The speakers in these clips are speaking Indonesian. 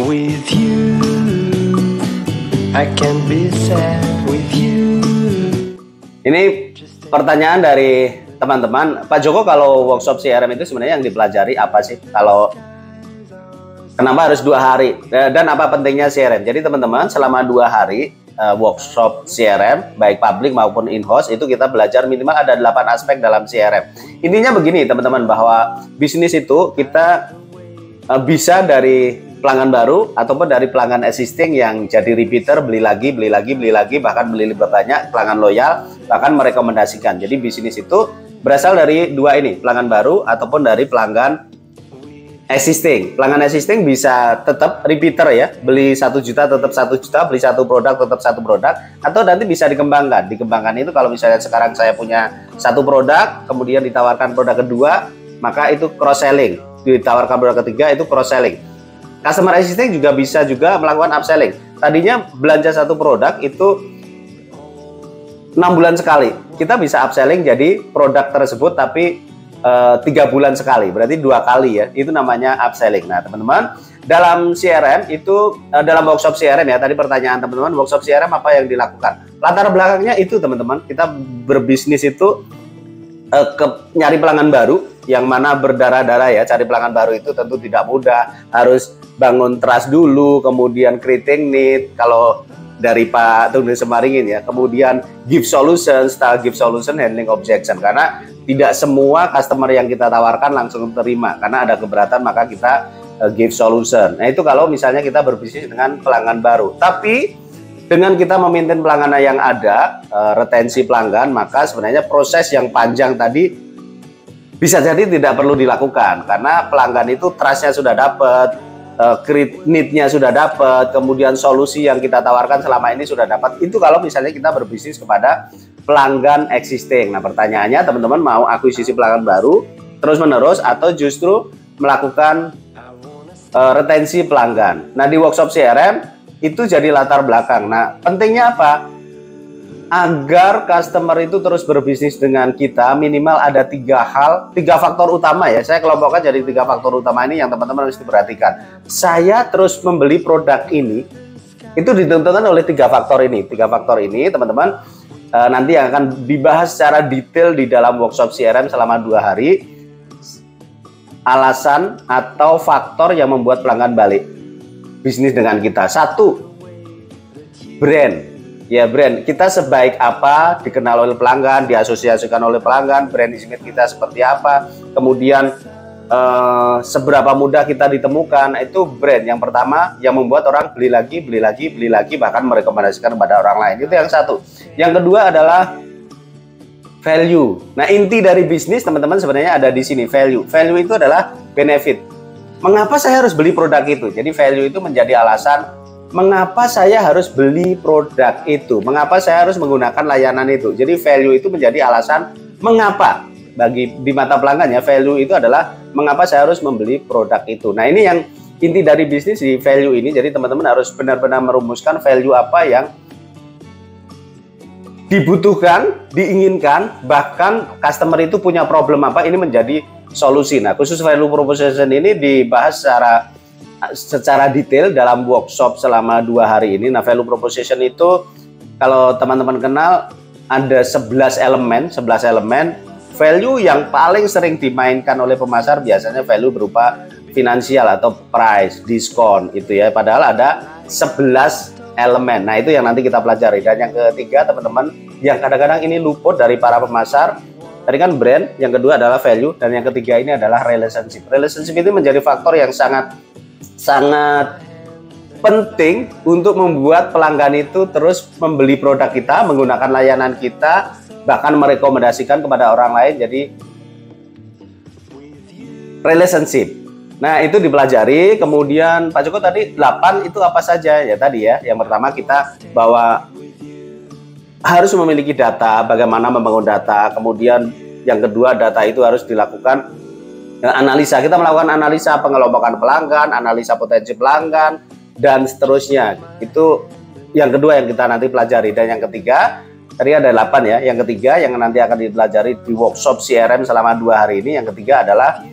with you. I can be sad with you. Ini pertanyaan dari teman-teman, Pak Joko, kalau workshop CRM itu sebenarnya yang dipelajari apa sih? Kalau kenapa harus 2 hari? Dan apa pentingnya CRM? Jadi teman-teman, selama 2 hari workshop CRM, baik publik maupun in-house, itu kita belajar minimal ada 8 aspek dalam CRM. Intinya begini teman-teman, bahwa bisnis itu kita bisa dari pelanggan baru ataupun dari pelanggan existing yang jadi repeater, beli lagi, bahkan beli lebih banyak, pelanggan loyal, bahkan merekomendasikan. Jadi bisnis itu berasal dari 2 ini, pelanggan baru ataupun dari pelanggan existing. Pelanggan existing bisa tetap repeater ya, beli 1 juta tetap 1 juta, beli 1 produk tetap 1 produk, atau nanti bisa dikembangkan. Dikembangkan itu kalau misalnya sekarang saya punya 1 produk, kemudian ditawarkan produk kedua, maka itu cross selling. Ditawarkan produk ketiga itu cross selling. Customer existing juga bisa juga melakukan upselling. Tadinya belanja 1 produk itu 6 bulan sekali, kita bisa upselling jadi produk tersebut tapi 3 bulan sekali, berarti 2 kali ya, itu namanya upselling. Nah teman-teman, dalam CRM itu, dalam workshop CRM ya, tadi pertanyaan teman-teman, workshop CRM apa yang dilakukan? Latar belakangnya itu teman-teman, kita berbisnis itu nyari pelanggan baru, yang mana berdarah-darah ya, cari pelanggan baru itu tentu tidak mudah, harus bangun trust dulu, kemudian creating need, kalau dari Pak Tunggu Semaringin ya, kemudian give solution, style give solution, handling objection, karena tidak semua customer yang kita tawarkan langsung terima, karena ada keberatan, maka kita give solution. Nah itu kalau misalnya kita berbisnis dengan pelanggan baru. Tapi dengan kita memaintain pelanggan yang ada, retensi pelanggan, maka sebenarnya proses yang panjang tadi bisa jadi tidak perlu dilakukan, karena pelanggan itu trustnya sudah dapat, need-nya sudah dapat, kemudian solusi yang kita tawarkan selama ini sudah dapat. Itu kalau misalnya kita berbisnis kepada pelanggan existing. Nah pertanyaannya teman-teman, mau akuisisi pelanggan baru terus menerus atau justru melakukan retensi pelanggan. Nah di workshop CRM itu jadi latar belakang. Nah pentingnya apa? Agar customer itu terus berbisnis dengan kita, minimal ada 3 faktor utama ya. Saya kelompokkan jadi 3 faktor utama ini yang teman-teman harus diperhatikan. Saya terus membeli produk ini, itu ditentukan oleh 3 faktor ini. 3 faktor ini teman-teman nanti akan dibahas secara detail di dalam workshop CRM selama 2 hari. Alasan atau faktor yang membuat pelanggan balik bisnis dengan kita. 1, brand. Ya brand, kita sebaik apa dikenal oleh pelanggan, diasosiasikan oleh pelanggan, brand image kita seperti apa, kemudian seberapa mudah kita ditemukan, itu brand yang pertama yang membuat orang beli lagi, bahkan merekomendasikan kepada orang lain. Itu yang 1. Yang kedua adalah value. Nah inti dari bisnis teman-teman sebenarnya ada di sini, value. Value itu adalah benefit. Mengapa saya harus beli produk itu? Jadi value itu menjadi alasan mengapa saya harus beli produk itu, mengapa saya harus menggunakan layanan itu. Jadi value itu menjadi alasan mengapa di mata pelanggan ya. Value itu adalah mengapa saya harus membeli produk itu. Nah ini yang inti dari bisnis di value ini. Jadi teman-teman harus benar-benar merumuskan value apa yang dibutuhkan, diinginkan, bahkan customer itu punya problem apa, ini menjadi solusi. Nah khusus value proposition ini dibahas secara detail dalam workshop selama 2 hari ini. Nah value proposition itu kalau teman-teman kenal ada 11 elemen. Value yang paling sering dimainkan oleh pemasar biasanya value berupa finansial atau price, diskon itu ya, padahal ada 11 elemen. Nah itu yang nanti kita pelajari. Dan yang ketiga teman-teman, yang kadang-kadang ini luput dari para pemasar, tadi kan brand, yang kedua adalah value, dan yang ketiga ini adalah relationship. Relationship itu menjadi faktor yang sangat penting untuk membuat pelanggan itu terus membeli produk kita, menggunakan layanan kita, bahkan merekomendasikan kepada orang lain. Jadi relationship. Nah itu dipelajari. Kemudian Pak Joko tadi 8 itu apa saja ya tadi ya. Yang pertama kita bahwa harus memiliki data, bagaimana membangun data. Kemudian yang kedua, data itu harus dilakukan analisa. Kita melakukan analisa pengelompokan pelanggan, analisa potensi pelanggan, dan seterusnya. Itu yang kedua yang kita nanti pelajari. Dan yang ketiga, tadi ada 8 ya. Yang ketiga yang nanti akan dipelajari di workshop CRM selama 2 hari ini, yang ketiga adalah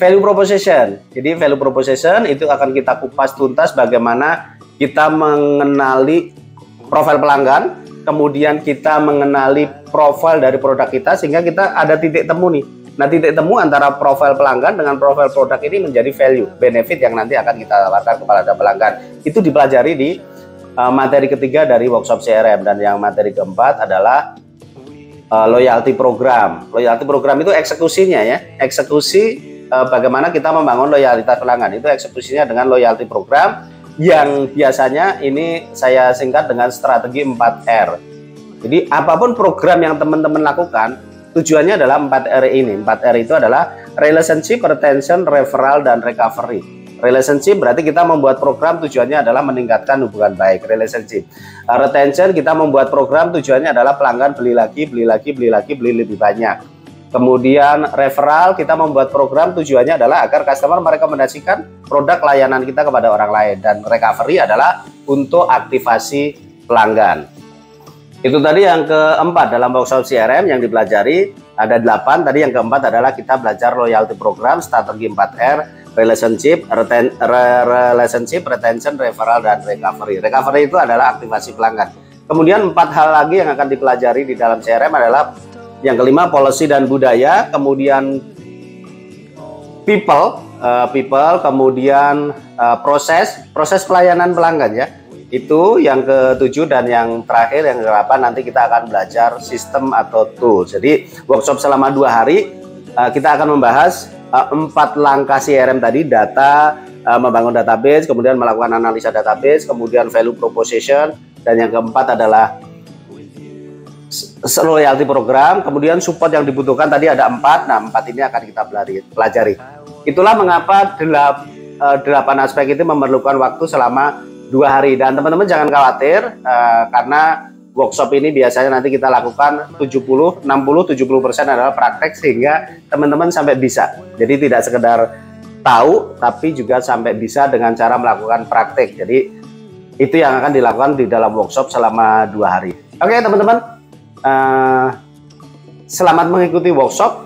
value proposition. Jadi value proposition itu akan kita kupas tuntas bagaimana kita mengenali profil pelanggan, kemudian kita mengenali profil dari produk kita sehingga kita ada titik temu nih. Nah, titik temu antara profil pelanggan dengan profil produk ini menjadi value, benefit yang nanti akan kita tawarkan kepada pelanggan. Itu dipelajari di materi ketiga dari workshop CRM, dan yang materi keempat adalah loyalty program. Loyalty program itu eksekusinya ya, eksekusi bagaimana kita membangun loyalitas pelanggan. Itu eksekusinya dengan loyalty program yang biasanya ini saya singkat dengan strategi 4R. Jadi apapun program yang teman-teman lakukan, tujuannya adalah 4R ini. 4R itu adalah relationship, retention, referral, dan recovery. Relationship berarti kita membuat program tujuannya adalah meningkatkan hubungan baik, relationship. Retention, kita membuat program tujuannya adalah pelanggan beli lagi, beli lagi, beli lagi, beli lebih banyak. Kemudian referral, kita membuat program tujuannya adalah agar customer merekomendasikan produk layanan kita kepada orang lain. Dan recovery adalah untuk aktivasi pelanggan. Itu tadi yang keempat dalam workshop CRM yang dipelajari, ada 8. Tadi yang keempat adalah kita belajar loyalty program, strategi 4R, relationship, retention, referral, dan recovery. Recovery itu adalah aktivasi pelanggan. Kemudian 4 hal lagi yang akan dipelajari di dalam CRM adalah yang kelima, policy dan budaya, kemudian people, kemudian proses pelayanan pelanggan ya. Itu yang ke-7, dan yang terakhir yang ke-8 nanti kita akan belajar sistem atau tools. Jadi workshop selama 2 hari kita akan membahas 4 langkah CRM tadi, data, membangun database, kemudian melakukan analisa database, kemudian value proposition, dan yang keempat adalah loyalty program, kemudian support yang dibutuhkan tadi ada 4. Nah, 4 ini akan kita pelajari. Itulah mengapa 8 aspek itu memerlukan waktu selama 2 hari, dan teman-teman jangan khawatir karena workshop ini biasanya nanti kita lakukan 60-70% adalah praktek sehingga teman-teman sampai bisa. Jadi tidak sekedar tahu tapi juga sampai bisa dengan cara melakukan praktek. Jadi itu yang akan dilakukan di dalam workshop selama 2 hari. Oke teman-teman, selamat mengikuti workshop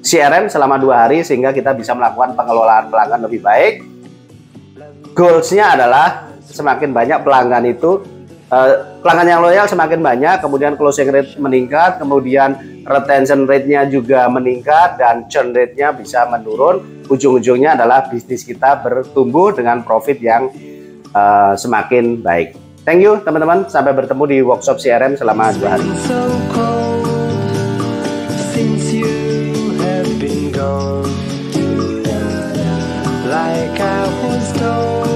CRM selama 2 hari sehingga kita bisa melakukan pengelolaan pelanggan lebih baik. Goalsnya adalah semakin banyak pelanggan itu, pelanggan yang loyal semakin banyak, kemudian closing rate meningkat, kemudian retention rate-nya juga meningkat, dan churn rate-nya bisa menurun. Ujung-ujungnya adalah bisnis kita bertumbuh dengan profit yang semakin baik. Thank you teman-teman, sampai bertemu di workshop CRM selama 2 hari. Like I was told.